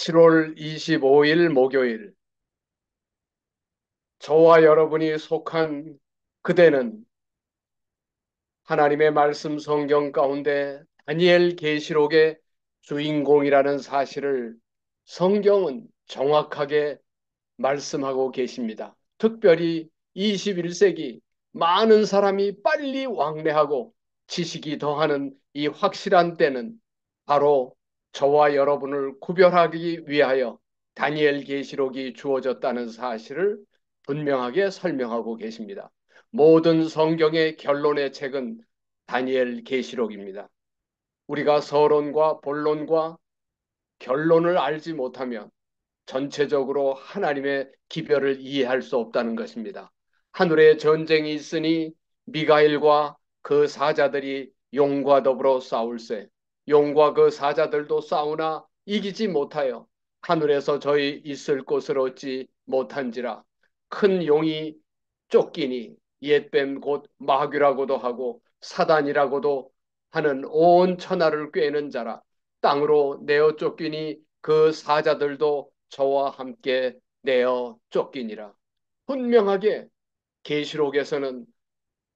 7월 25일 목요일, 저와 여러분이 속한 그대는 하나님의 말씀 성경 가운데 다니엘 계시록의 주인공이라는 사실을 성경은 정확하게 말씀하고 계십니다. 특별히 21세기 많은 사람이 빨리 왕래하고 지식이 더하는 이 확실한 때는 바로 저와 여러분을 구별하기 위하여 다니엘 계시록이 주어졌다는 사실을 분명하게 설명하고 계십니다. 모든 성경의 결론의 책은 다니엘 계시록입니다. 우리가 서론과 본론과 결론을 알지 못하면 전체적으로 하나님의 기별을 이해할 수 없다는 것입니다. 하늘에 전쟁이 있으니 미가엘과 그 사자들이 용과 더불어 싸울세. 용과 그 사자들도 싸우나 이기지 못하여 하늘에서 저희 있을 곳을 얻지 못한지라. 큰 용이 쫓기니 옛뱀 곧 마귀라고도 하고 사단이라고도 하는 온 천하를 꿰는 자라. 땅으로 내어 쫓기니 그 사자들도 저와 함께 내어 쫓기니라. 분명하게 계시록에서는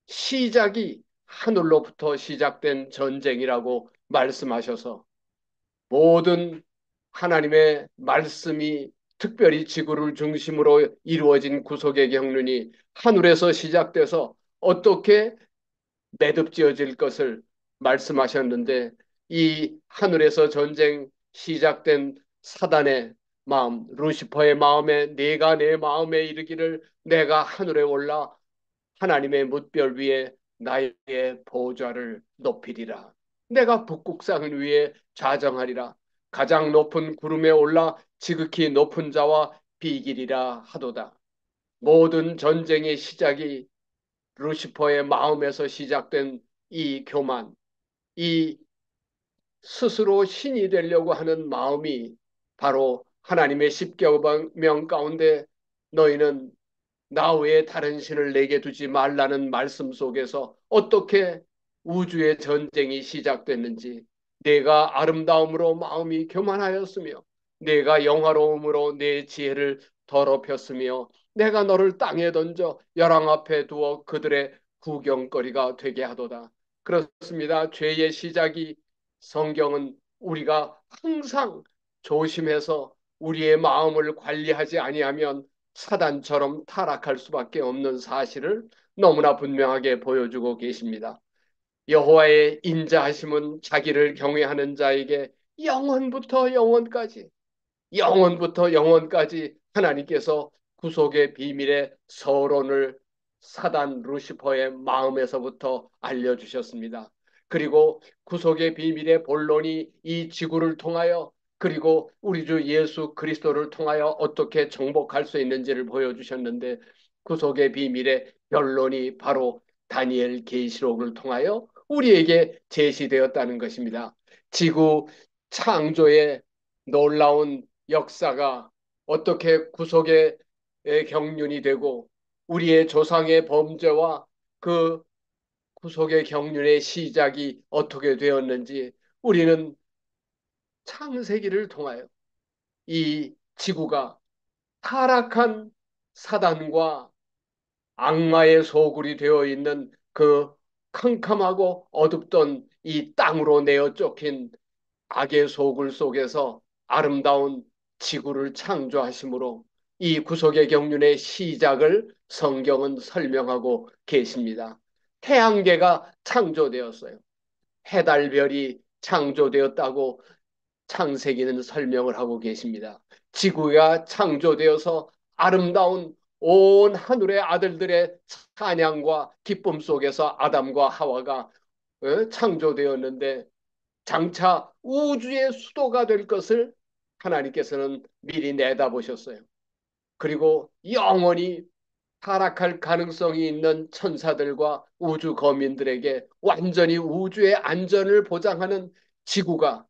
시작이 하늘로부터 시작된 전쟁이라고 말씀하셔서 모든 하나님의 말씀이 특별히 지구를 중심으로 이루어진 구속의 경륜이 하늘에서 시작돼서 어떻게 매듭지어질 것을 말씀하셨는데 이 하늘에서 전쟁 시작된 사단의 마음, 루시퍼의 마음에 내가 내 마음에 이르기를 내가 하늘에 올라 하나님의 뭇별 위에 나의 보좌를 높이리라. 내가 북극상을 위에 좌정하리라. 가장 높은 구름에 올라 지극히 높은 자와 비기리라 하도다. 모든 전쟁의 시작이 루시퍼의 마음에서 시작된 이 교만, 이 스스로 신이 되려고 하는 마음이 바로 하나님의 십계명 가운데 너희는 나 외에 다른 신을 내게 두지 말라는 말씀 속에서 어떻게 우주의 전쟁이 시작됐는지, 내가 아름다움으로 마음이 교만하였으며 내가 영화로움으로 내 지혜를 더럽혔으며 내가 너를 땅에 던져 열왕 앞에 두어 그들의 구경거리가 되게 하도다. 그렇습니다. 죄의 시작이 성경은 우리가 항상 조심해서 우리의 마음을 관리하지 아니하면 사단처럼 타락할 수밖에 없는 사실을 너무나 분명하게 보여주고 계십니다. 여호와의 인자하심은 자기를 경외하는 자에게 영원부터 영원까지 하나님께서 구속의 비밀의 서론을 사단 루시퍼의 마음에서부터 알려주셨습니다. 그리고 구속의 비밀의 본론이 이 지구를 통하여 그리고 우리 주 예수 그리스도를 통하여 어떻게 정복할 수 있는지를 보여주셨는데 구속의 비밀의 결론이 바로 다니엘 계시록을 통하여 우리에게 제시되었다는 것입니다. 지구 창조의 놀라운 역사가 어떻게 구속의 경륜이 되고 우리의 조상의 범죄와 그 구속의 경륜의 시작이 어떻게 되었는지 우리는 창세기를 통하여 이 지구가 타락한 사단과 악마의 소굴이 되어 있는 그 캄캄하고 어둡던 이 땅으로 내어 쫓긴 악의 소굴 속에서 아름다운 지구를 창조하심으로 이 구속의 경륜의 시작을 성경은 설명하고 계십니다. 태양계가 창조되었어요. 해달별이 창조되었다고 창세기는 설명을 하고 계십니다. 지구가 창조되어서 아름다운 온 하늘의 아들들의 찬양과 기쁨 속에서 아담과 하와가 창조되었는데 장차 우주의 수도가 될 것을 하나님께서는 미리 내다보셨어요. 그리고 영원히 타락할 가능성이 있는 천사들과 우주 거민들에게 완전히 우주의 안전을 보장하는 지구가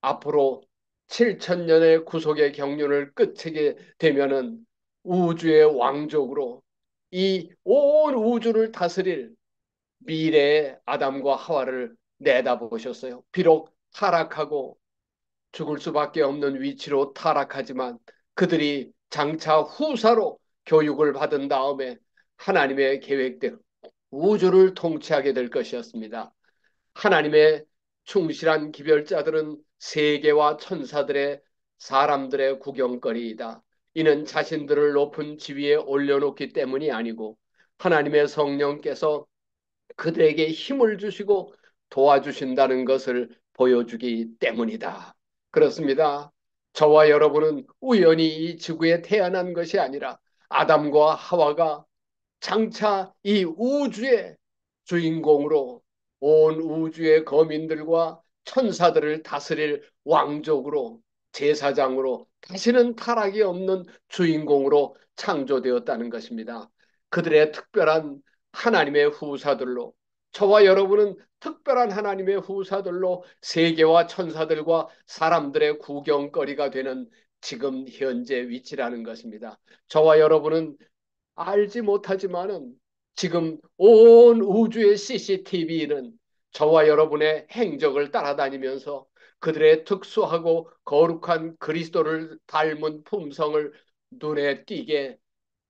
앞으로 7천년의 구속의 경륜을 끝이게 되면은 우주의 왕족으로 이 온 우주를 다스릴 미래의 아담과 하와를 내다보셨어요. 비록 타락하고 죽을 수밖에 없는 위치로 타락하지만 그들이 장차 후사로 교육을 받은 다음에 하나님의 계획대로 우주를 통치하게 될 것이었습니다. 하나님의 충실한 기별자들은 세계와 천사들의 사람들의 구경거리이다. 이는 자신들을 높은 지위에 올려놓기 때문이 아니고 하나님의 성령께서 그들에게 힘을 주시고 도와주신다는 것을 보여주기 때문이다. 그렇습니다. 저와 여러분은 우연히 이 지구에 태어난 것이 아니라 아담과 하와가 장차 이 우주의 주인공으로 온 우주의 거민들과 천사들을 다스릴 왕족으로 제사장으로 다시는 타락이 없는 주인공으로 창조되었다는 것입니다. 그들의 특별한 하나님의 후사들로 저와 여러분은 특별한 하나님의 후사들로 세계와 천사들과 사람들의 구경거리가 되는 지금 현재 위치라는 것입니다. 저와 여러분은 알지 못하지만은 지금 온 우주의 CCTV는 저와 여러분의 행적을 따라다니면서 그들의 특수하고 거룩한 그리스도를 닮은 품성을 눈에 띄게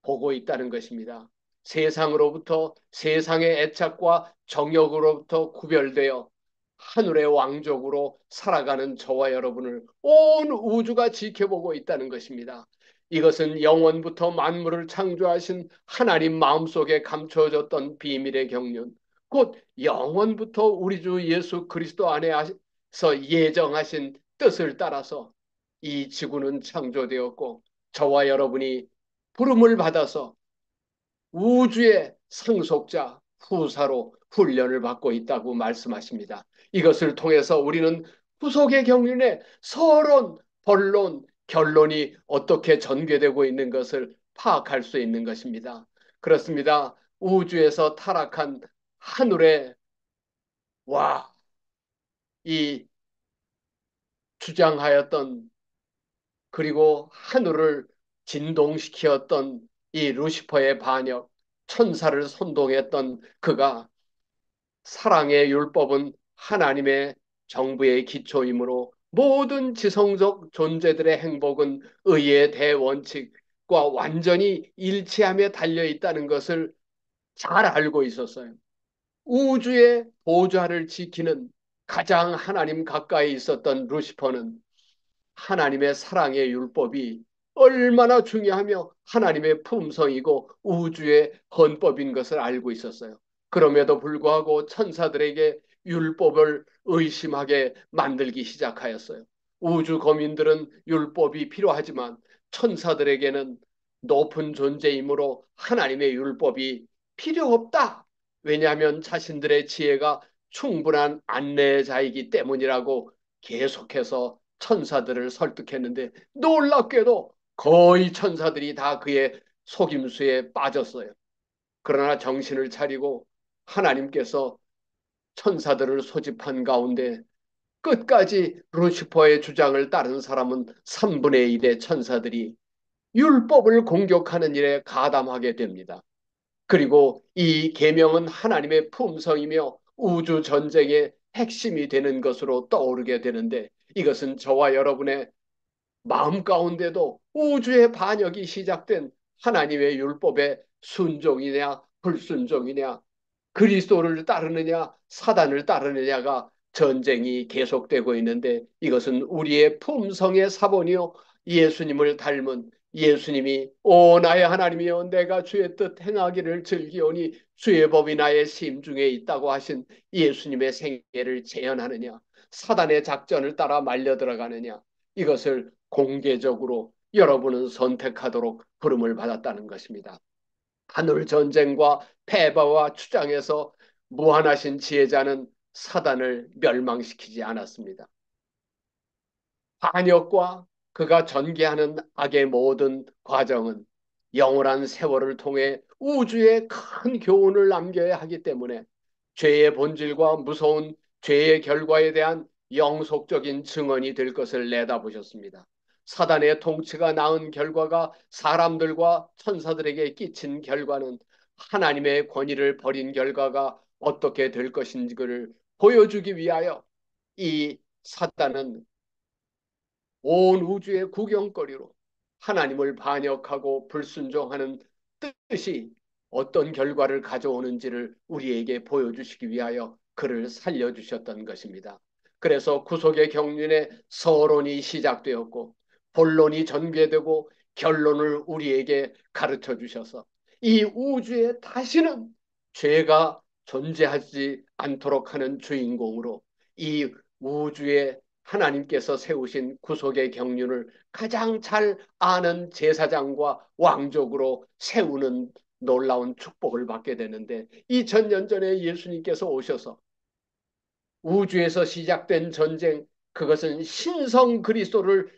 보고 있다는 것입니다. 세상으로부터 세상의 애착과 정욕으로부터 구별되어 하늘의 왕족으로 살아가는 저와 여러분을 온 우주가 지켜보고 있다는 것입니다. 이것은 영원부터 만물을 창조하신 하나님 마음속에 감춰졌던 비밀의 경륜, 곧 영원부터 우리 주 예수 그리스도 안에서 예정하신 뜻을 따라서 이 지구는 창조되었고 저와 여러분이 부름을 받아서 우주의 상속자 후사로 훈련을 받고 있다고 말씀하십니다. 이것을 통해서 우리는 후속의 경륜에 서론, 본론, 결론이 어떻게 전개되고 있는 것을 파악할 수 있는 것입니다. 그렇습니다. 우주에서 타락한 하늘의 와, 이 주장하였던 그리고 하늘을 진동시켰던 이 루시퍼의 반역, 천사를 선동했던 그가 사랑의 율법은 하나님의 정부의 기초이므로 모든 지성적 존재들의 행복은 의의 대원칙과 완전히 일치함에 달려 있다는 것을 잘 알고 있었어요. 우주의 보좌를 지키는 가장 하나님 가까이 있었던 루시퍼는 하나님의 사랑의 율법이 얼마나 중요하며 하나님의 품성이고 우주의 헌법인 것을 알고 있었어요. 그럼에도 불구하고 천사들에게 율법을 의심하게 만들기 시작하였어요. 우주 거민들은 율법이 필요하지만 천사들에게는 높은 존재이므로 하나님의 율법이 필요 없다. 왜냐하면 자신들의 지혜가 충분한 안내자이기 때문이라고 계속해서 천사들을 설득했는데 놀랍게도 거의 천사들이 다 그의 속임수에 빠졌어요. 그러나 정신을 차리고 하나님께서 천사들을 소집한 가운데 끝까지 루시퍼의 주장을 따른 사람은 3분의 1의 천사들이 율법을 공격하는 일에 가담하게 됩니다. 그리고 이 계명은 하나님의 품성이며 우주 전쟁의 핵심이 되는 것으로 떠오르게 되는데 이것은 저와 여러분의 마음 가운데도 우주의 반역이 시작된 하나님의 율법의 순종이냐 불순종이냐 그리스도를 따르느냐 사단을 따르느냐가 전쟁이 계속되고 있는데 이것은 우리의 품성의 사본이요 예수님을 닮은 예수님이 오 나의 하나님이여 내가 주의 뜻 행하기를 즐기오니 주의 법이 나의 심중에 있다고 하신 예수님의 생애를 재현하느냐 사단의 작전을 따라 말려 들어가느냐 이것을 공개적으로 여러분은 선택하도록 부름을 받았다는 것입니다. 하늘 전쟁과 패배와 추장에서 무한하신 지혜자는 사단을 멸망시키지 않았습니다. 반역과 그가 전개하는 악의 모든 과정은 영원한 세월을 통해 우주에 큰 교훈을 남겨야 하기 때문에 죄의 본질과 무서운 죄의 결과에 대한 영속적인 증언이 될 것을 내다보셨습니다. 사단의 통치가 낳은 결과가 사람들과 천사들에게 끼친 결과는 하나님의 권위를 버린 결과가 어떻게 될 것인지를 보여주기 위하여 이 사단은 온 우주의 구경거리로 하나님을 반역하고 불순종하는 뜻이 어떤 결과를 가져오는지를 우리에게 보여주시기 위하여 그를 살려주셨던 것입니다. 그래서 구속의 경륜에 서론이 시작되었고 본론이 전개되고 결론을 우리에게 가르쳐 주셔서 이 우주에 다시는 죄가 존재하지 않도록 하는 주인공으로 이 우주에 하나님께서 세우신 구속의 경륜을 가장 잘 아는 제사장과 왕족으로 세우는 놀라운 축복을 받게 되는데, 2000년 전에 예수님께서 오셔서 우주에서 시작된 전쟁, 그것은 신성 그리스도를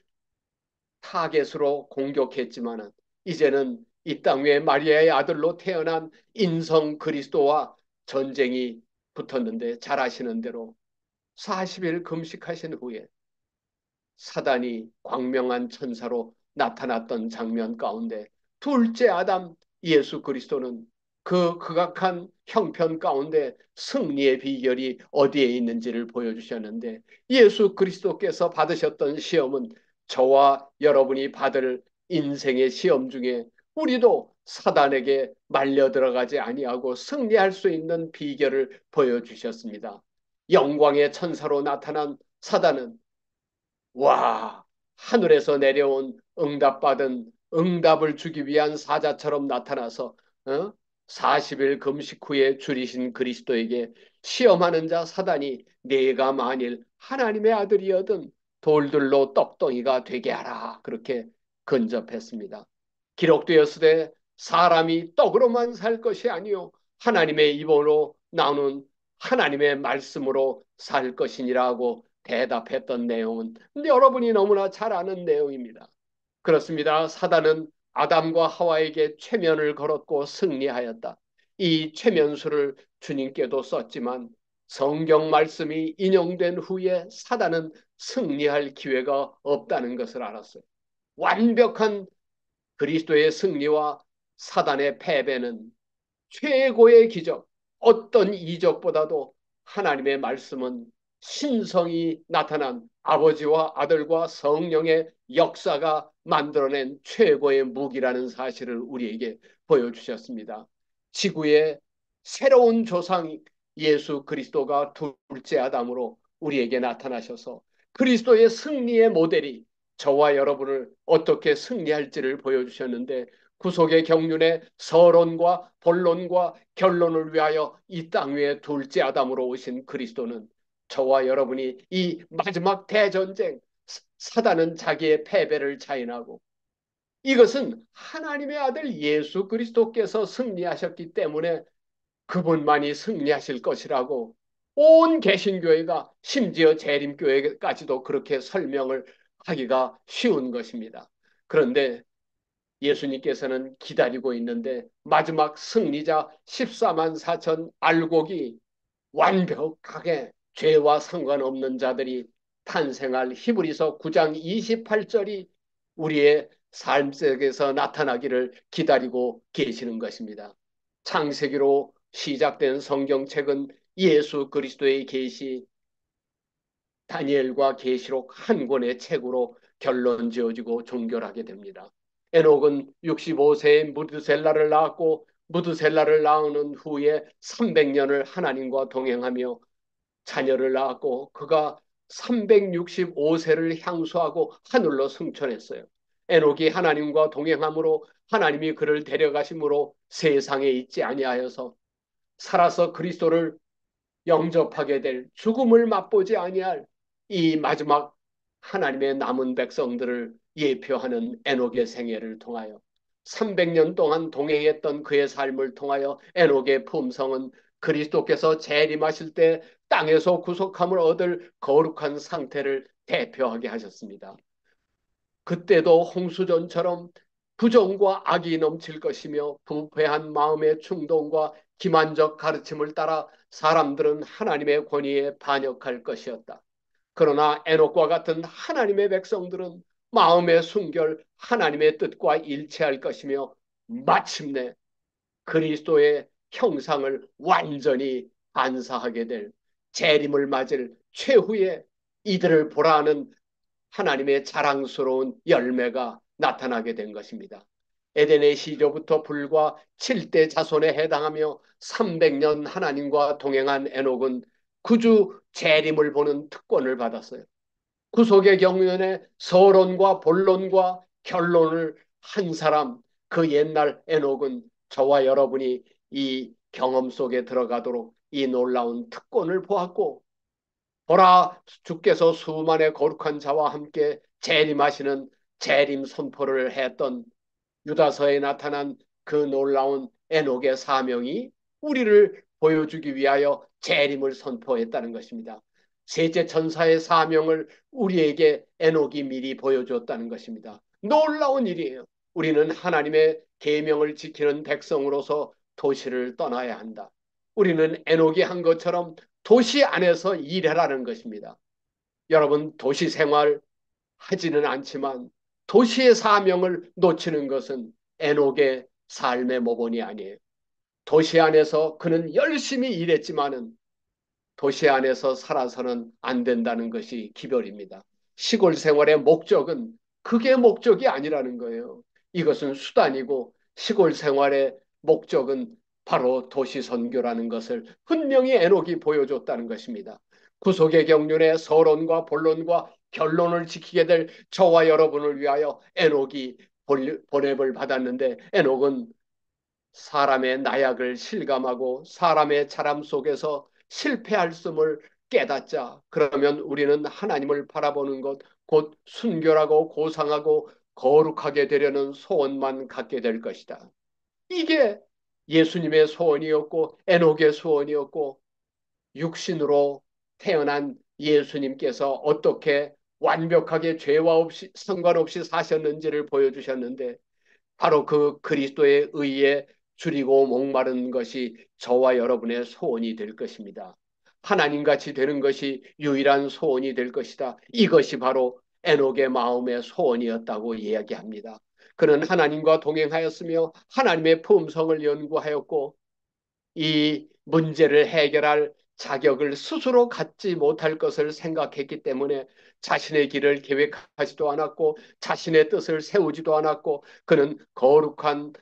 타겟으로 공격했지만은 이제는 이 땅 위에 마리아의 아들로 태어난 인성 그리스도와 전쟁이 붙었는데, 잘 아시는 대로 40일 금식하신 후에 사단이 광명한 천사로 나타났던 장면 가운데 둘째 아담 예수 그리스도는 그 극악한 형편 가운데 승리의 비결이 어디에 있는지를 보여주셨는데, 예수 그리스도께서 받으셨던 시험은 저와 여러분이 받을 인생의 시험 중에 우리도 사단에게 말려 들어가지 아니하고 승리할 수 있는 비결을 보여주셨습니다. 영광의 천사로 나타난 사단은 와, 하늘에서 내려온 응답받은 응답을 주기 위한 사자처럼 나타나서 40일 금식 후에 줄이신 그리스도에게 시험하는 자 사단이 내가 만일 하나님의 아들이여든 돌들로 떡덩이가 되게 하라 그렇게 근접했습니다. 기록되었으되 사람이 떡으로만 살 것이 아니요 하나님의 입으로 나오는 하나님의 말씀으로 살 것이니라고 대답했던 내용은 여러분이 너무나 잘 아는 내용입니다. 그렇습니다. 사단은 아담과 하와에게 최면을 걸었고 승리하였다. 이 최면수를 주님께도 썼지만 성경 말씀이 인용된 후에 사단은 승리할 기회가 없다는 것을 알았어요. 완벽한 그리스도의 승리와 사단의 패배는 최고의 기적, 어떤 이적보다도 하나님의 말씀은 신성이 나타난 아버지와 아들과 성령의 역사가 만들어낸 최고의 무기라는 사실을 우리에게 보여주셨습니다. 지구의 새로운 조상 예수 그리스도가 둘째 아담으로 우리에게 나타나셔서 그리스도의 승리의 모델이 저와 여러분을 어떻게 승리할지를 보여주셨는데, 구속의 경륜의 서론과 본론과 결론을 위하여 이 땅 위에 둘째 아담으로 오신 그리스도는 저와 여러분이 이 마지막 대전쟁, 사단은 자기의 패배를 자인하고 이것은 하나님의 아들 예수 그리스도께서 승리하셨기 때문에 그분만이 승리하실 것이라고 온 개신교회가, 심지어 재림교회까지도 그렇게 설명을 하기가 쉬운 것입니다. 그런데 예수님께서는 기다리고 있는데 마지막 승리자 14만 4천 알곡이 완벽하게 죄와 상관없는 자들이 탄생할 히브리서 9장 28절이 우리의 삶 속에서 나타나기를 기다리고 계시는 것입니다. 창세기로 시작된 성경책은 예수 그리스도의 계시, 다니엘과 계시록 한 권의 책으로 결론 지어지고 종결하게 됩니다. 에녹은 65세에 무드셀라를 낳았고 무드셀라를 낳은 후에 300년을 하나님과 동행하며 자녀를 낳았고 그가 365세를 향수하고 하늘로 승천했어요. 에녹이 하나님과 동행함으로 하나님이 그를 데려가심으로 세상에 있지 아니하여서 살아서 그리스도를 영접하게 될, 죽음을 맛보지 아니할 이 마지막 하나님의 남은 백성들을 예표하는 에녹의 생애를 통하여 300년 동안 동행했던 그의 삶을 통하여 에녹의 품성은 그리스도께서 재림하실 때 땅에서 구속함을 얻을 거룩한 상태를 대표하게 하셨습니다. 그때도 홍수전처럼 부정과 악이 넘칠 것이며 부패한 마음의 충동과 기만적 가르침을 따라 사람들은 하나님의 권위에 반역할 것이었다. 그러나 에녹과 같은 하나님의 백성들은 마음의 순결 하나님의 뜻과 일치할 것이며 마침내 그리스도의 형상을 완전히 반사하게 될 재림을 맞을 최후의 이들을 보라 하는 하나님의 자랑스러운 열매가 나타나게 된 것입니다. 에덴의 시조부터 불과 7대 자손에 해당하며 300년 하나님과 동행한 에녹은 구주 재림을 보는 특권을 받았어요. 구속의 경륜에 서론과 본론과 결론을 한 사람, 그 옛날 에녹은 저와 여러분이 이 경험 속에 들어가도록 이 놀라운 특권을 보았고, 보라, 주께서 수만의 거룩한 자와 함께 재림하시는 재림 선포를 했던 유다서에 나타난 그 놀라운 에녹의 사명이 우리를 보여주기 위하여 재림을 선포했다는 것입니다. 셋째 천사의 사명을 우리에게 에녹이 미리 보여주었다는 것입니다. 놀라운 일이에요. 우리는 하나님의 계명을 지키는 백성으로서 도시를 떠나야 한다. 우리는 에녹이 한 것처럼 도시 안에서 일하라는 것입니다. 여러분, 도시 생활 하지는 않지만 도시의 사명을 놓치는 것은 에녹의 삶의 모본이 아니에요. 도시 안에서 그는 열심히 일했지만은 도시 안에서 살아서는 안 된다는 것이 기별입니다. 시골 생활의 목적은 그게 목적이 아니라는 거예요. 이것은 수단이고 시골 생활의 목적은 바로 도시 선교라는 것을 분명히 에녹이 보여줬다는 것입니다. 구속의 경륜의 서론과 본론과 결론을 지키게 될 저와 여러분을 위하여 에녹이 보냄을 받았는데, 에녹은 사람의 나약을 실감하고 사람의 자람 속에서 실패할 씀을 깨닫자. 그러면 우리는 하나님을 바라보는 것, 곧 순결하고 고상하고 거룩하게 되려는 소원만 갖게 될 것이다. 이게 예수님의 소원이었고 에녹의 소원이었고, 육신으로 태어난 예수님께서 어떻게 완벽하게 죄와 없이 상관없이 사셨는지를 보여주셨는데, 바로 그 그리스도의 의에 줄이고 목마른 것이 저와 여러분의 소원이 될 것입니다. 하나님같이 되는 것이 유일한 소원이 될 것이다. 이것이 바로 에녹의 마음의 소원이었다고 이야기합니다. 그는 하나님과 동행하였으며 하나님의 품성을 연구하였고, 이 문제를 해결할 자격을 스스로 갖지 못할 것을 생각했기 때문에 자신의 길을 계획하지도 않았고 자신의 뜻을 세우지도 않았고, 그는 거룩한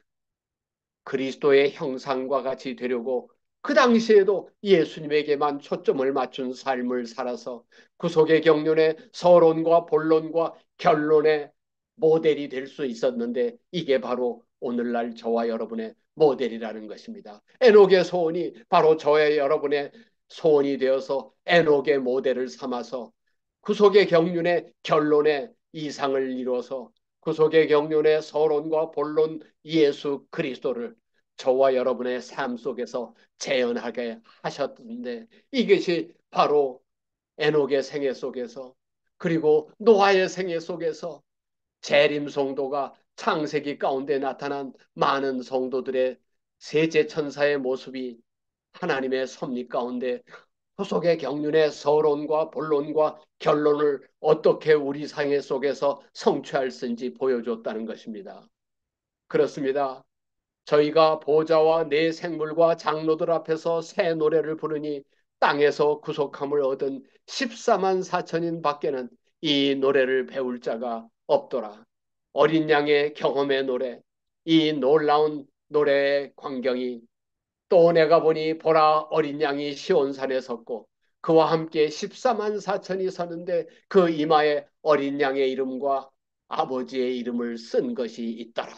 그리스도의 형상과 같이 되려고 그 당시에도 예수님에게만 초점을 맞춘 삶을 살아서 구속의 경륜의 서론과 본론과 결론의 모델이 될 수 있었는데, 이게 바로 오늘날 저와 여러분의 모델이라는 것입니다. 에녹의 소원이 바로 저와 여러분의 소원이 되어서 에녹의 모델을 삼아서 구속의 경륜의 결론의 이상을 이루어서 구속의 경륜의 서론과 본론 예수 그리스도를 저와 여러분의 삶 속에서 재현하게 하셨는데, 이것이 바로 에녹의 생애 속에서, 그리고 노아의 생애 속에서 재림 성도가 창세기 가운데 나타난 많은 성도들의 셋째 천사의 모습이 하나님의 섭리 가운데 후속의 경륜의 서론과 본론과 결론을 어떻게 우리 생애 속에서 성취할 수 있는지 보여줬다는 것입니다. 그렇습니다. 저희가 보좌와 내 생물과 장로들 앞에서 새 노래를 부르니 땅에서 구속함을 얻은 14만 4천인 밖에는 이 노래를 배울 자가 없더라. 어린 양의 경험의 노래, 이 놀라운 노래의 광경이, 또 내가 보니 보라, 어린 양이 시온산에 섰고 그와 함께 14만 4천이 서는데 그 이마에 어린 양의 이름과 아버지의 이름을 쓴 것이 있더라.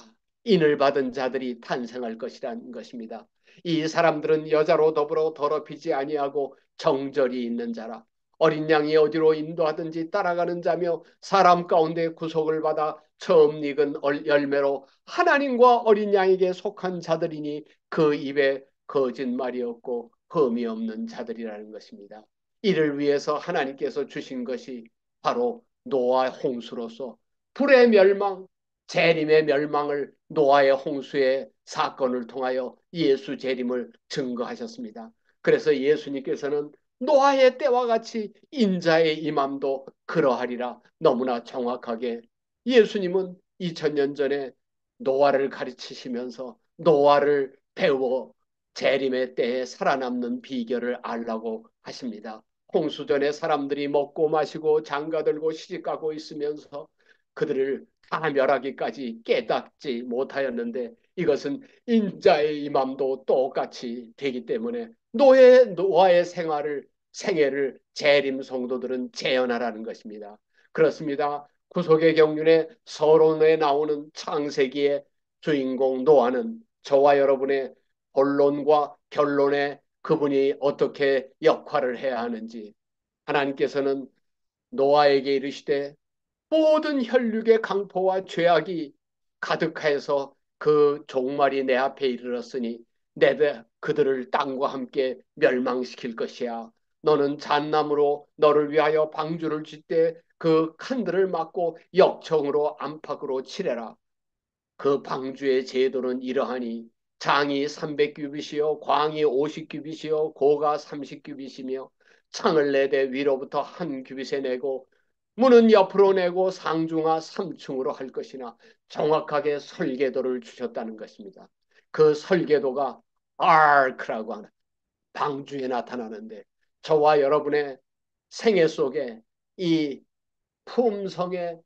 인을 받은 자들이 탄생할 것이라는 것입니다. 이 사람들은 여자로 더불어 더럽히지 아니하고 정절이 있는 자라. 어린 양이 어디로 인도하든지 따라가는 자며 사람 가운데 구속을 받아 처음 익은 열매로 하나님과 어린 양에게 속한 자들이니 그 입에 거짓말이 없고 흠이 없는 자들이라는 것입니다. 이를 위해서 하나님께서 주신 것이 바로 노아 홍수로서 불의 멸망, 재림의 멸망을 노아의 홍수의 사건을 통하여 예수 재림을 증거하셨습니다. 그래서 예수님께서는 노아의 때와 같이 인자의 임함도 그러하리라 너무나 정확하게 예수님은 2000년 전에 노아를 가르치시면서 노아를 배워 재림의 때에 살아남는 비결을 알라고 하십니다. 홍수전에 사람들이 먹고 마시고 장가들고 시집가고 있으면서 그들을 다 멸하기까지 깨닫지 못하였는데, 이것은 인자의 임함도 똑같이 되기 때문에 노아의 생애를 재림 성도들은 재현하라는 것입니다. 그렇습니다. 구속의 경륜에 서론에 나오는 창세기의 주인공 노아는 저와 여러분의 본론과 결론에 그분이 어떻게 역할을 해야 하는지, 하나님께서는 노아에게 이르시되 모든 혈육의 강포와 죄악이 가득하여서 그 종말이 내 앞에 이르렀으니 내가 그들을 땅과 함께 멸망시킬 것이야. 너는 잣나무로 너를 위하여 방주를 짓되 그 칸들을 막고 역청으로 안팎으로 칠해라. 그 방주의 제도는 이러하니 장이 300규빗이요 광이 50규빗이요 고가 30규빗이며 창을 내되 위로부터 한 규빗에 내고 문은 옆으로 내고 상중하 3층으로 할 것이나, 정확하게 설계도를 주셨다는 것입니다. 그 설계도가 아크라고 하는 방주에 나타나는데, 저와 여러분의 생애 속에 이 품성의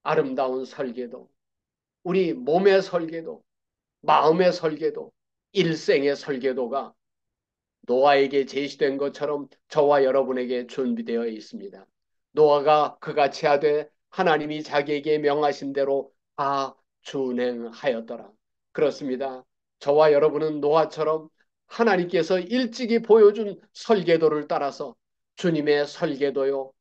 아름다운 설계도, 우리 몸의 설계도, 마음의 설계도, 일생의 설계도가 노아에게 제시된 것처럼 저와 여러분에게 준비되어 있습니다. 노아가 그같이 하되 하나님이 자기에게 명하신 대로 다 준행하였더라. 그렇습니다. 저와 여러분은 노아처럼 하나님께서 일찍이 보여준 설계도를 따라서 주님의 설계도요,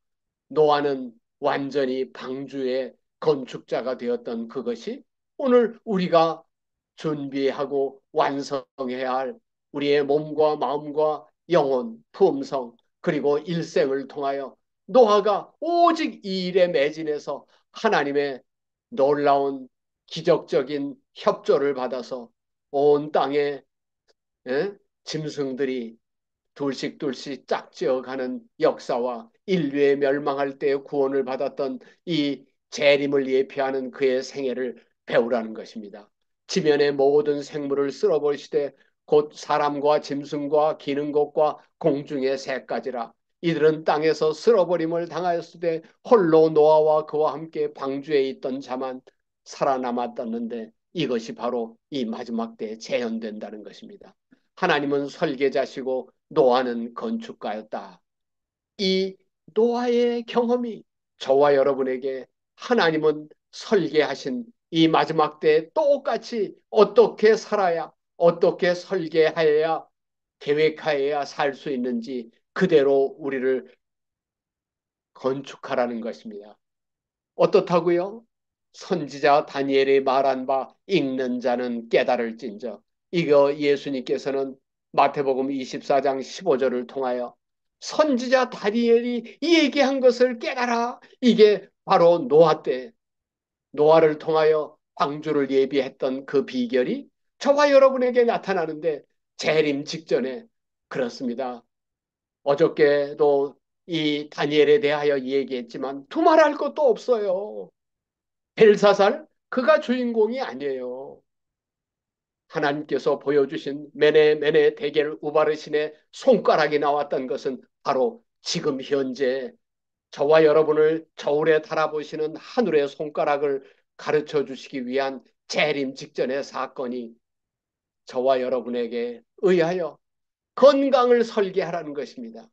노아는 완전히 방주의 건축자가 되었던 그것이 오늘 우리가 준비하고 완성해야 할 우리의 몸과 마음과 영혼, 품성, 그리고 일생을 통하여 노아가 오직 이 일에 매진해서 하나님의 놀라운 기적적인 협조를 받아서 온 땅에, 에? 짐승들이 둘씩 둘씩 짝지어가는 역사와 인류의 멸망할 때 구원을 받았던 이 재림을 예표하는 그의 생애를 배우라는 것입니다. 지면의 모든 생물을 쓸어버리시되 곧 사람과 짐승과 기는 것과 공중의 새까지라. 이들은 땅에서 쓸어버림을 당하였을 때 홀로 노아와 그와 함께 방주에 있던 자만 살아남았다는데, 이것이 바로 이 마지막 때에 재현된다는 것입니다. 하나님은 설계자시고 노아는 건축가였다. 이 노아의 경험이 저와 여러분에게 하나님은 설계하신 이 마지막 때에 똑같이 어떻게 살아야, 어떻게 설계하여야, 계획하여야 살 수 있는지 그대로 우리를 건축하라는 것입니다. 어떻다고요? 선지자 다니엘이 말한 바 읽는 자는 깨달을진저. 이거 예수님께서는 마태복음 24장 15절을 통하여 선지자 다니엘이 얘기한 것을 깨달아. 이게 바로 노아 때, 노아를 통하여 방주를 예비했던 그 비결이 저와 여러분에게 나타나는데, 재림 직전에 그렇습니다. 어저께도 이 다니엘에 대하여 얘기했지만 두말할 것도 없어요. 벨사살, 그가 주인공이 아니에요. 하나님께서 보여주신 메네 대겔 우바르신의 손가락이 나왔던 것은 바로 지금 현재 저와 여러분을 저울에 달아보시는 하늘의 손가락을 가르쳐 주시기 위한 재림 직전의 사건이 저와 여러분에게 의하여 건강을 설계하라는 것입니다.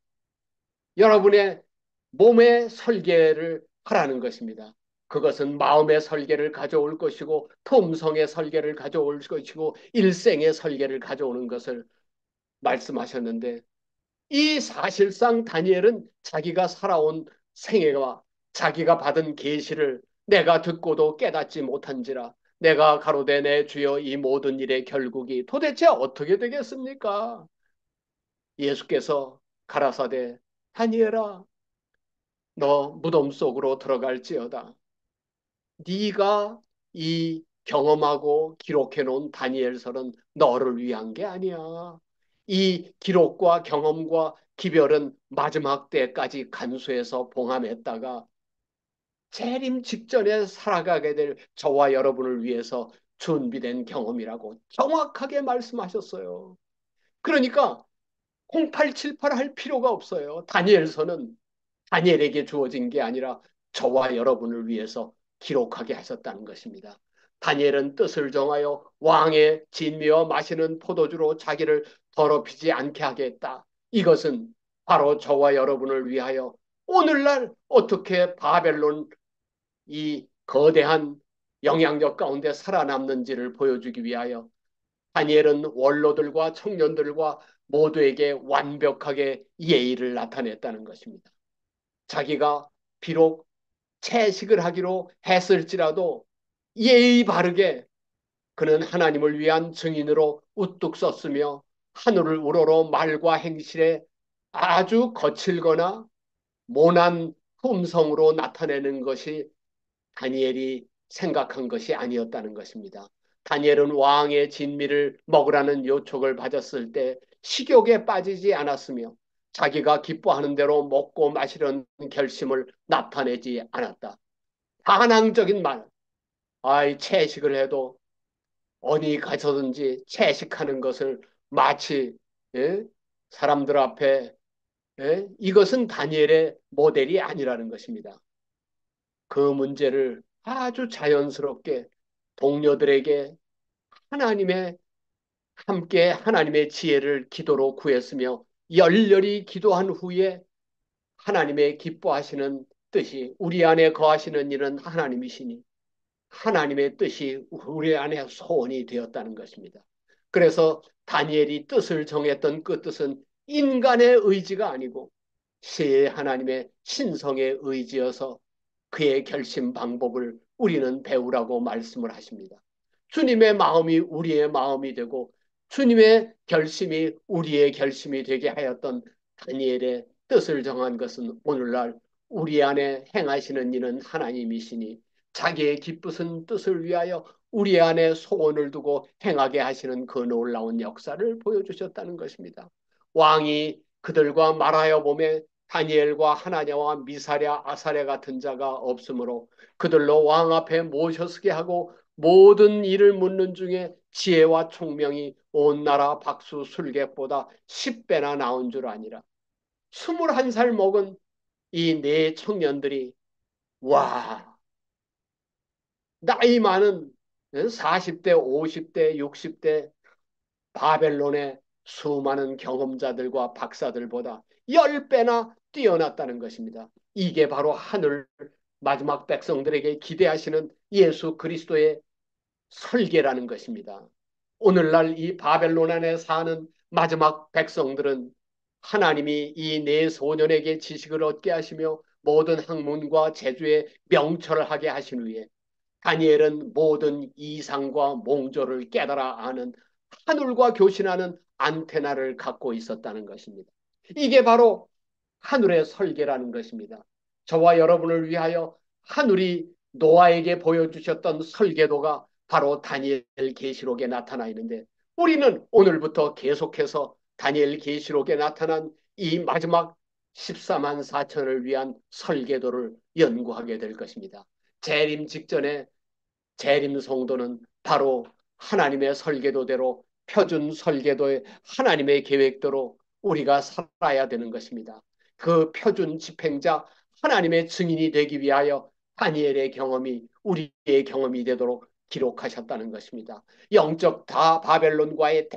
여러분의 몸의 설계를 하라는 것입니다. 그것은 마음의 설계를 가져올 것이고 품성의 설계를 가져올 것이고 일생의 설계를 가져오는 것을 말씀하셨는데, 이 사실상 다니엘은 자기가 살아온 생애와 자기가 받은 계시를 내가 듣고도 깨닫지 못한지라 내가 가로되 내 주여 이 모든 일의 결국이 도대체 어떻게 되겠습니까? 예수께서 가라사대 다니엘아, 너 무덤 속으로 들어갈지어다. 네가 이 경험하고 기록해 놓은 다니엘서는 너를 위한 게 아니야. 이 기록과 경험과 기별은 마지막 때까지 간수해서 봉함했다가 재림 직전에 살아가게 될 저와 여러분을 위해서 준비된 경험이라고 정확하게 말씀하셨어요. 그러니까 0878 할 필요가 없어요. 다니엘서는 다니엘에게 주어진 게 아니라 저와 여러분을 위해서 기록하게 하셨다는 것입니다. 다니엘은 뜻을 정하여 왕의 진미와 마시는 포도주로 자기를 더럽히지 않게 하겠다. 이것은 바로 저와 여러분을 위하여 오늘날 어떻게 바벨론 이 거대한 영향력 가운데 살아남는지를 보여주기 위하여 다니엘은 원로들과 청년들과 모두에게 완벽하게 예의를 나타냈다는 것입니다. 자기가 비록 채식을 하기로 했을지라도 예의 바르게 그는 하나님을 위한 증인으로 우뚝 섰으며 하늘을 우러러 말과 행실에 아주 거칠거나 모난 품성으로 나타내는 것이 다니엘이 생각한 것이 아니었다는 것입니다. 다니엘은 왕의 진미를 먹으라는 요청을 받았을 때 식욕에 빠지지 않았으며 자기가 기뻐하는 대로 먹고 마시려는 결심을 나타내지 않았다. 반항적인 말, 아이 채식을 해도 어디 가서든지 채식하는 것을 마치 예? 사람들 앞에 이것은 다니엘의 모델이 아니라는 것입니다. 그 문제를 아주 자연스럽게 동료들에게 하나님의 함께 하나님의 지혜를 기도로 구했으며 열렬히 기도한 후에 하나님의 기뻐하시는 뜻이 우리 안에 거하시는 이는 하나님이시니 하나님의 뜻이 우리 안에 소원이 되었다는 것입니다. 그래서 다니엘이 뜻을 정했던 그 뜻은 인간의 의지가 아니고 시 하나님의 신성의 의지여서 그의 결심 방법을 우리는 배우라고 말씀을 하십니다. 주님의 마음이 우리의 마음이 되고 주님의 결심이 우리의 결심이 되게 하였던 다니엘의 뜻을 정한 것은 오늘날 우리 안에 행하시는 이는 하나님이시니 자기의 기쁘신 뜻을 위하여 우리 안에 소원을 두고 행하게 하시는 그 놀라운 역사를 보여주셨다는 것입니다. 왕이 그들과 말하여 보매 다니엘과 하나냐와 미사랴 아사랴 같은 자가 없으므로 그들로 왕 앞에 모셔서게 하고 모든 일을 묻는 중에 지혜와 총명이 온 나라 박수 술객보다 10배나 나온 줄 아니라 21살 먹은 이 네 청년들이 와 나이 많은 40대 50대 60대 바벨론의 수많은 경험자들과 박사들보다 10배나 뛰어났다는 것입니다. 이게 바로 하늘 마지막 백성들에게 기대하시는 예수 그리스도의 설계라는 것입니다. 오늘날 이 바벨론 안에 사는 마지막 백성들은 하나님이 이 네 소년에게 지식을 얻게 하시며 모든 학문과 재주에 명철하게 하신 후에 다니엘은 모든 이상과 몽조를 깨달아 아는 하늘과 교신하는 안테나를 갖고 있었다는 것입니다. 이게 바로 하늘의 설계라는 것입니다. 저와 여러분을 위하여 하늘이 노아에게 보여주셨던 설계도가 바로 다니엘 계시록에 나타나 있는데 우리는 오늘부터 계속해서 다니엘 계시록에 나타난 이 마지막 14만 4천을 위한 설계도를 연구하게 될 것입니다. 재림 직전에 재림 성도는 바로 하나님의 설계도대로 표준 설계도의 하나님의 계획대로 우리가 살아야 되는 것입니다. 그 표준 집행자 하나님의 증인이 되기 위하여 다니엘의 경험이 우리의 경험이 되도록 기록하셨다는 것입니다. 영적 다 바벨론과의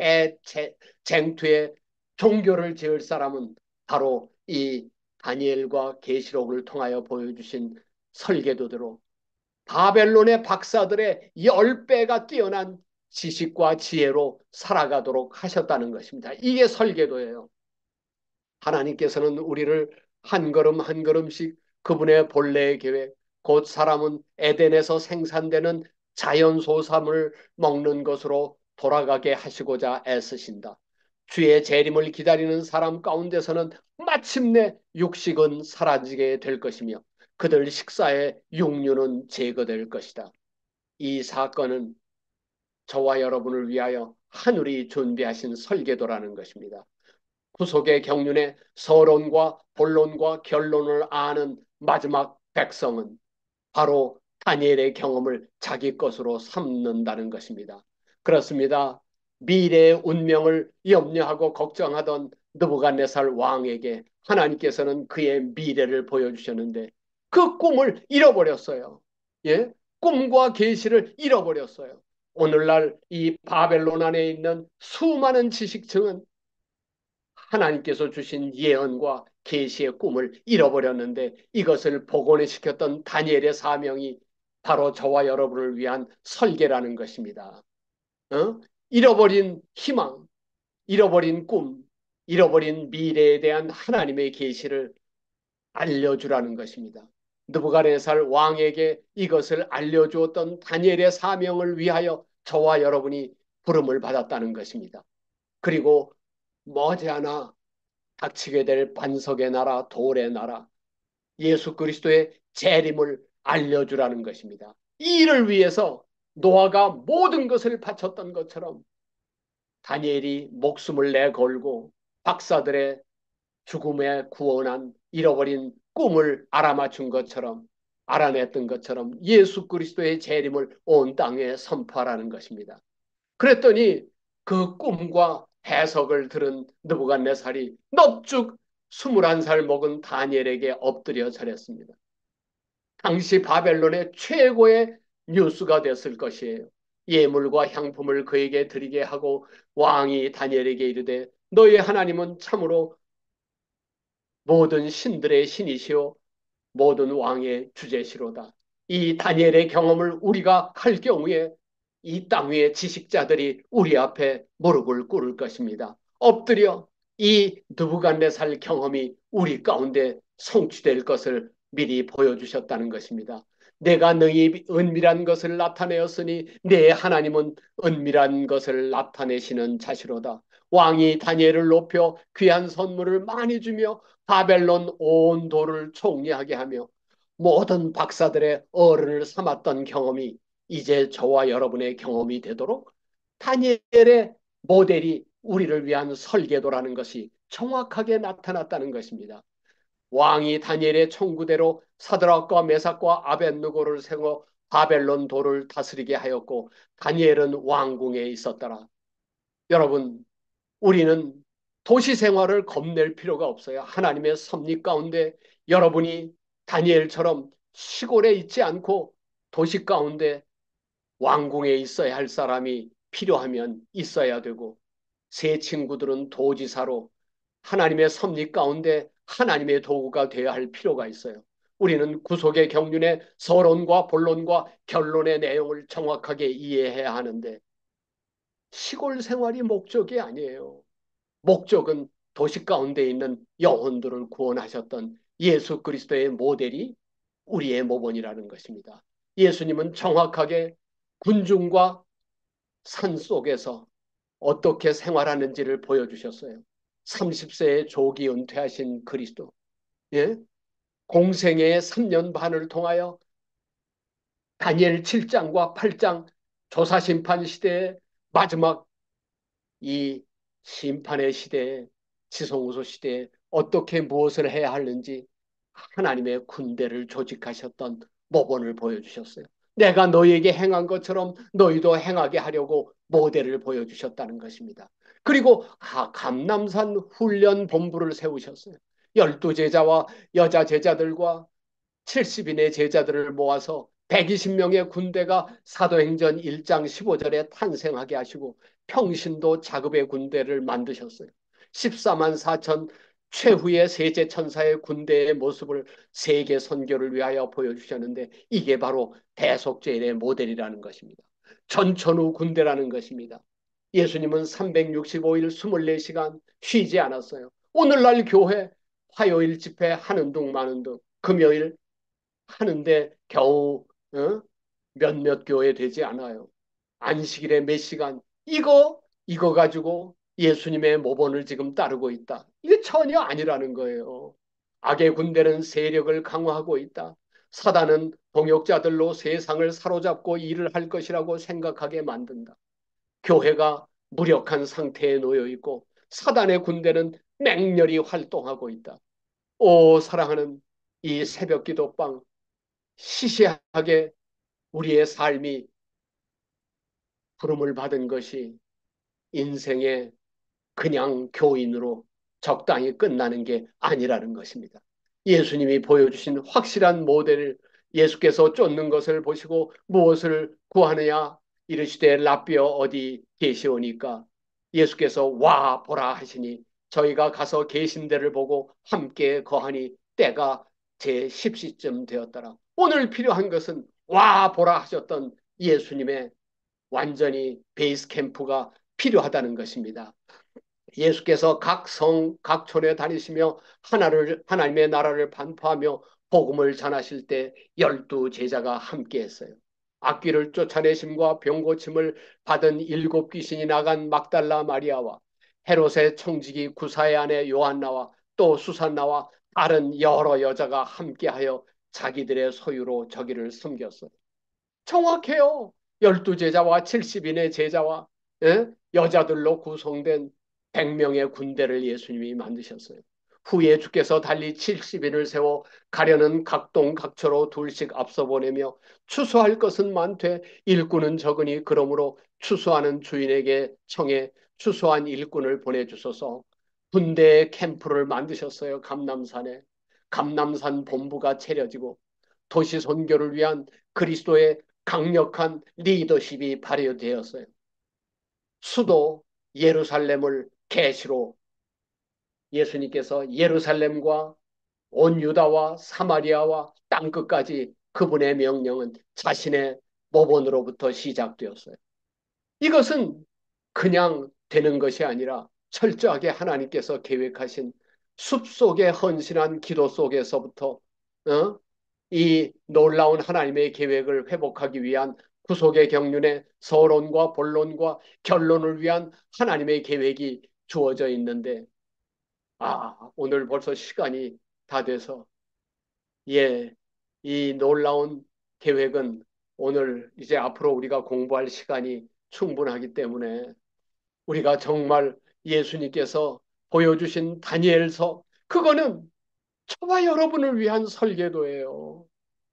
대쟁투의 종교를 지을 사람은 바로 이 다니엘과 계시록을 통하여 보여주신 설계도대로 바벨론의 박사들의 10배가 뛰어난 지식과 지혜로 살아가도록 하셨다는 것입니다. 이게 설계도예요. 하나님께서는 우리를 한 걸음 한 걸음씩 그분의 본래의 계획, 곧 사람은 에덴에서 생산되는 자연소삼을 먹는 것으로 돌아가게 하시고자 애쓰신다. 주의 재림을 기다리는 사람 가운데서는 마침내 육식은 사라지게 될 것이며 그들 식사의 육류는 제거될 것이다. 이 사건은 저와 여러분을 위하여 하늘이 준비하신 설계도라는 것입니다. 구속의 경륜에 서론과 본론과 결론을 아는 마지막 백성은 바로 다니엘의 경험을 자기 것으로 삼는다는 것입니다. 그렇습니다. 미래의 운명을 염려하고 걱정하던 느부갓네살 왕에게 하나님께서는 그의 미래를 보여주셨는데 그 꿈을 잃어버렸어요. 예? 꿈과 계시를 잃어버렸어요. 오늘날 이 바벨론 안에 있는 수많은 지식층은 하나님께서 주신 예언과 계시의 꿈을 잃어버렸는데 이것을 복원시켰던 다니엘의 사명이 바로 저와 여러분을 위한 설계라는 것입니다. 어? 잃어버린 희망, 잃어버린 꿈, 잃어버린 미래에 대한 하나님의 계시를 알려주라는 것입니다. 느부갓네살 왕에게 이것을 알려주었던 다니엘의 사명을 위하여 저와 여러분이 부름을 받았다는 것입니다. 그리고 머지않아 닥치게 될 반석의 나라, 돌의 나라, 예수 그리스도의 재림을 알려주라는 것입니다. 이 일을 위해서 노아가 모든 것을 바쳤던 것처럼 다니엘이 목숨을 내걸고 박사들의 죽음에 구원한 잃어버린 꿈을 알아맞춘 것처럼 알아냈던 것처럼 예수 그리스도의 재림을 온 땅에 선포하라는 것입니다. 그랬더니 그 꿈과 해석을 들은 느부갓네살이 넙죽 21살 먹은 다니엘에게 엎드려 절했습니다. 당시 바벨론의 최고의 뉴스가 됐을 것이에요. 예물과 향품을 그에게 드리게 하고 왕이 다니엘에게 이르되 너희 하나님은 참으로 모든 신들의 신이시요 모든 왕의 주제시로다. 이 다니엘의 경험을 우리가 할 경우에 이 땅 위의 지식자들이 우리 앞에 무릎을 꿇을 것입니다. 엎드려 이 느부갓네살 경험이 우리 가운데 성취될 것을 미리 보여주셨다는 것입니다. 내가 너희 은밀한 것을 나타내었으니 내 하나님은 은밀한 것을 나타내시는 자시로다. 왕이 다니엘을 높여 귀한 선물을 많이 주며 바벨론 온 도를 총리하게 하며 모든 박사들의 어른을 삼았던 경험이 이제 저와 여러분의 경험이 되도록 다니엘의 모델이 우리를 위한 설계도라는 것이 정확하게 나타났다는 것입니다. 왕이 다니엘의 청구대로 사드락과 메삭과 아벳느고를 세워 바벨론 도를 다스리게 하였고 다니엘은 왕궁에 있었더라. 여러분, 우리는 도시 생활을 겁낼 필요가 없어요. 하나님의 섭리 가운데 여러분이 다니엘처럼 시골에 있지 않고 도시 가운데 왕궁에 있어야 할 사람이 필요하면 있어야 되고 새 친구들은 도지사로 하나님의 섭리 가운데 하나님의 도구가 되어야 할 필요가 있어요. 우리는 구속의 경륜의 서론과 본론과 결론의 내용을 정확하게 이해해야 하는데 시골 생활이 목적이 아니에요. 목적은 도시 가운데 있는 영혼들을 구원하셨던 예수 그리스도의 모델이 우리의 모본이라는 것입니다. 예수님은 정확하게 군중과 산 속에서 어떻게 생활하는지를 보여주셨어요. 30세에 조기 은퇴하신 그리스도, 예? 공생애의 3년 반을 통하여 다니엘 7장과 8장 조사심판 시대의 마지막 이 심판의 시대에 지성후소 시대에 어떻게 무엇을 해야 하는지 하나님의 군대를 조직하셨던 모본을 보여주셨어요. 내가 너희에게 행한 것처럼 너희도 행하게 하려고 모델을 보여주셨다는 것입니다. 그리고 감남산 훈련 본부를 세우셨어요. 12제자와 여자 제자들과 70인의 제자들을 모아서 120명의 군대가 사도행전 1장 15절에 탄생하게 하시고 평신도 자급의 군대를 만드셨어요. 14만 4천 최후의 세제 천사의 군대의 모습을 세계 선교를 위하여 보여주셨는데 이게 바로 대속죄인의 모델이라는 것입니다. 전천후 군대라는 것입니다. 예수님은 365일 24시간 쉬지 않았어요. 오늘날 교회 화요일 집회 하는 둥 마는 둥 금요일 하는데 겨우 몇몇 교회 되지 않아요. 안식일에 몇 시간 이거 가지고 예수님의 모본을 지금 따르고 있다. 이게 전혀 아니라는 거예요. 악의 군대는 세력을 강화하고 있다. 사단은 동역자들로 세상을 사로잡고 일을 할 것이라고 생각하게 만든다. 교회가 무력한 상태에 놓여 있고 사단의 군대는 맹렬히 활동하고 있다. 오, 사랑하는 이 새벽 기도방 시시하게 우리의 삶이 부름을 받은 것이 인생의 그냥 교인으로 적당히 끝나는 게 아니라는 것입니다. 예수님이 보여주신 확실한 모델을 예수께서 쫓는 것을 보시고 무엇을 구하느냐 이르시되 라삐어 어디 계시오니까 예수께서 와 보라 하시니 저희가 가서 계신 데를 보고 함께 거하니 때가 제 10시쯤 되었더라. 오늘 필요한 것은 와 보라 하셨던 예수님의 완전히 베이스 캠프가 필요하다는 것입니다. 예수께서 각 성, 각 촌에 다니시며 하나님의 나라를 반포하며 복음을 전하실 때 12제자가 함께 했어요. 악귀를 쫓아내심과 병고침을 받은 7귀신이 나간 막달라 마리아와 헤롯의 청지기 구사의 아내 요한나와 또 수산나와 다른 여러 여자가 함께하여 자기들의 소유로 저기를 섬겼어요. 정확해요. 12제자와 70인의 제자와 여자들로 구성된 100명의 군대를 예수님이 만드셨어요. 후에 주께서 달리 70인을 세워 가려는 각동 각처로 둘씩 앞서 보내며 추수할 것은 많되 일꾼은 적으니 그러므로 추수하는 주인에게 청해 추수한 일꾼을 보내주소서. 군대의 캠프를 만드셨어요. 감남산에. 감남산 본부가 차려지고 도시 선교를 위한 그리스도의 강력한 리더십이 발휘되었어요. 수도 예루살렘을 계시로 예수님께서 예루살렘과 온 유다와 사마리아와 땅끝까지 그분의 명령은 자신의 모본으로부터 시작되었어요. 이것은 그냥 되는 것이 아니라 철저하게 하나님께서 계획하신 숲속의 헌신한 기도 속에서부터 이 놀라운 하나님의 계획을 회복하기 위한 구속의 경륜에 서론과 본론과 결론을 위한 하나님의 계획이 주어져 있는데 오늘 벌써 시간이 다 돼서 이 놀라운 계획은 오늘 이제 앞으로 우리가 공부할 시간이 충분하기 때문에 우리가 정말 예수님께서 보여주신 다니엘서 그거는 저와 여러분을 위한 설계도예요.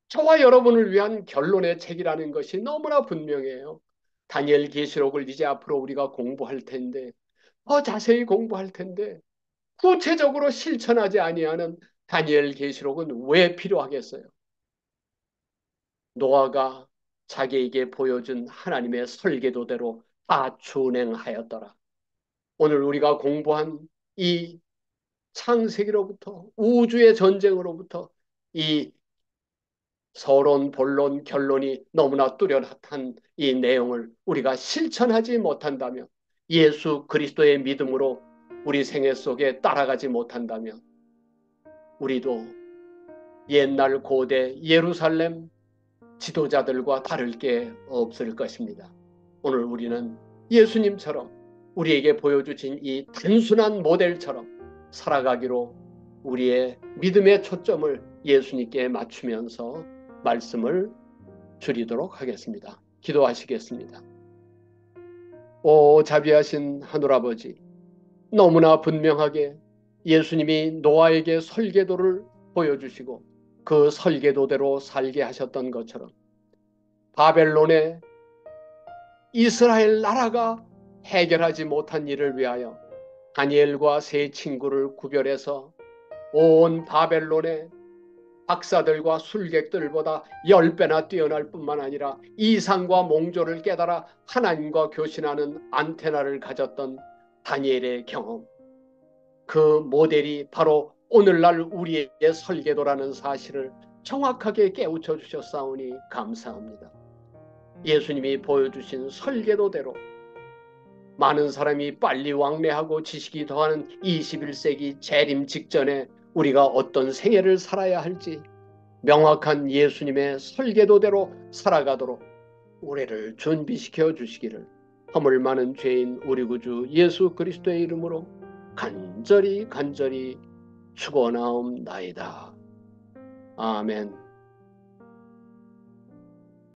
저와 여러분을 위한 결론의 책이라는 것이 너무나 분명해요. 다니엘 계시록을 이제 앞으로 우리가 공부할 텐데 더 자세히 공부할 텐데 구체적으로 실천하지 아니하는 다니엘 계시록은 왜 필요하겠어요? 노아가 자기에게 보여준 하나님의 설계도대로 다 준행하였더라. 오늘 우리가 공부한 이 창세기로부터 우주의 전쟁으로부터 이 서론, 본론, 결론이 너무나 뚜렷한 이 내용을 우리가 실천하지 못한다면 예수 그리스도의 믿음으로 우리 생애 속에 따라가지 못한다면 우리도 옛날 고대 예루살렘 지도자들과 다를 게 없을 것입니다. 오늘 우리는 예수님처럼 우리에게 보여주신 이 단순한 모델처럼 살아가기로 우리의 믿음의 초점을 예수님께 맞추면서 말씀을 줄이도록 하겠습니다. 기도하시겠습니다. 오 자비하신 하늘아버지, 너무나 분명하게 예수님이 노아에게 설계도를 보여주시고 그 설계도대로 살게 하셨던 것처럼 바벨론의 이스라엘 나라가 해결하지 못한 일을 위하여 다니엘과 세 친구를 구별해서 온 바벨론의 박사들과 술객들보다 10배나 뛰어날 뿐만 아니라 이상과 몽조를 깨달아 하나님과 교신하는 안테나를 가졌던 다니엘의 경험, 그 모델이 바로 오늘날 우리의 설계도라는 사실을 정확하게 깨우쳐 주셨사오니 감사합니다. 예수님이 보여주신 설계도대로 많은 사람이 빨리 왕래하고 지식이 더하는 21세기 재림 직전에 우리가 어떤 생애를 살아야 할지 명확한 예수님의 설계도대로 살아가도록 우리를 준비시켜 주시기를 허물 많은 죄인 우리 구주 예수 그리스도의 이름으로 간절히 축원하옵나이다. 아멘.